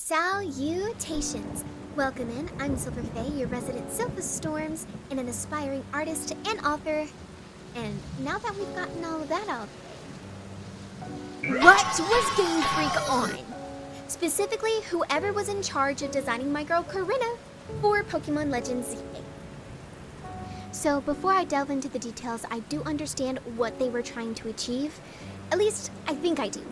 Salutations! Welcome in, I'm Silver Fae, your resident Silver Storms, and an aspiring artist and author. And now that we've gotten all of that out of the way, what was Game Freak on? Specifically, whoever was in charge of designing my girl Korrina for Pokemon Legends ZA. So before I delve into the details, I do understand what they were trying to achieve. At least, I think I do.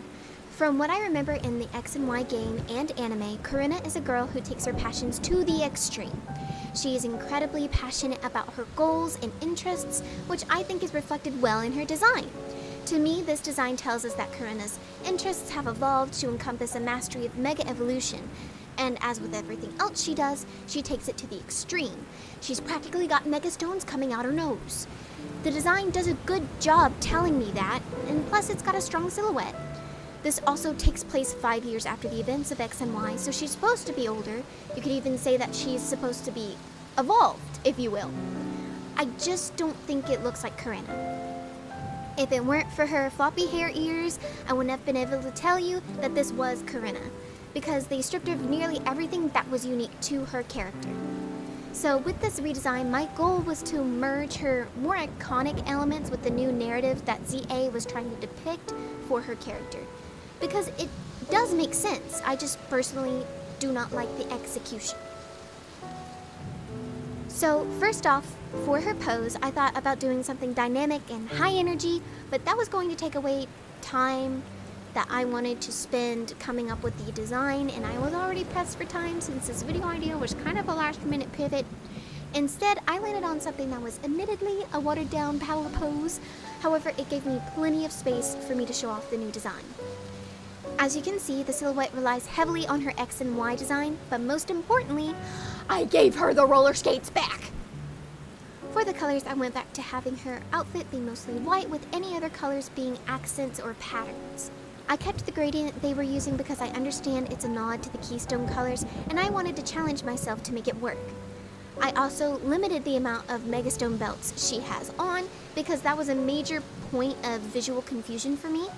From what I remember in the X and Y game and anime, Korrina is a girl who takes her passions to the extreme. She is incredibly passionate about her goals and interests, which I think is reflected well in her design. To me, this design tells us that Korrina's interests have evolved to encompass a mastery of Mega Evolution, and as with everything else she does, she takes it to the extreme. She's practically got Mega Stones coming out her nose. The design does a good job telling me that, and plus it's got a strong silhouette. This also takes place 5 years after the events of X and Y, so she's supposed to be older. You could even say that she's supposed to be evolved, if you will. I just don't think it looks like Korrina. If it weren't for her floppy hair ears, I wouldn't have been able to tell you that this was Korrina, because they stripped her of nearly everything that was unique to her character. So with this redesign, my goal was to merge her more iconic elements with the new narrative that ZA was trying to depict for her character. Because it does make sense, I just personally do not like the execution. So first off, for her pose, I thought about doing something dynamic and high energy, but that was going to take away time that I wanted to spend coming up with the design, and I was already pressed for time since this video idea was kind of a last minute pivot. Instead, I landed on something that was admittedly a watered down power pose. However, it gave me plenty of space for me to show off the new design. As you can see, the silhouette relies heavily on her X and Y design, but most importantly, I gave her the roller skates back! For the colors, I went back to having her outfit be mostly white, with any other colors being accents or patterns. I kept the gradient they were using because I understand it's a nod to the Keystone colors, and I wanted to challenge myself to make it work. I also limited the amount of Megastone belts she has on, because that was a major point of visual confusion for me.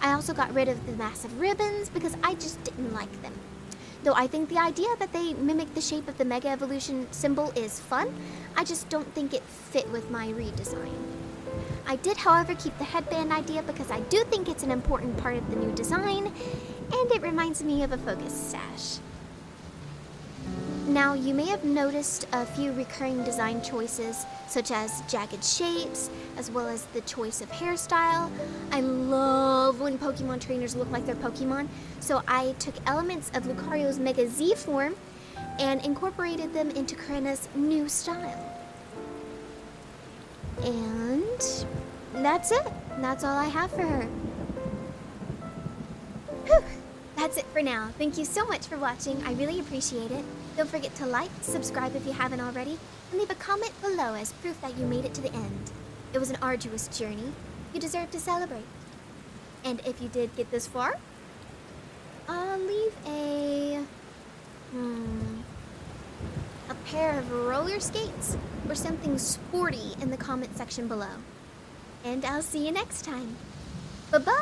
I also got rid of the massive ribbons because I just didn't like them. Though I think the idea that they mimic the shape of the Mega Evolution symbol is fun, I just don't think it fit with my redesign. I did, however, keep the headband idea because I do think it's an important part of the new design, and it reminds me of a focus sash. Now, you may have noticed a few recurring design choices, such as jagged shapes, as well as the choice of hairstyle. I love when Pokemon trainers look like their Pokemon, so I took elements of Lucario's Mega Z form and incorporated them into Korrina's new style. And that's it. That's all I have for her. Whew. That's it for now. Thank you so much for watching. I really appreciate it. Don't forget to like, subscribe if you haven't already, and leave a comment below as proof that you made it to the end. It was an arduous journey. You deserve to celebrate. And if you did get this far, I'll leave a pair of roller skates or something sporty in the comment section below. And I'll see you next time. Bye-bye!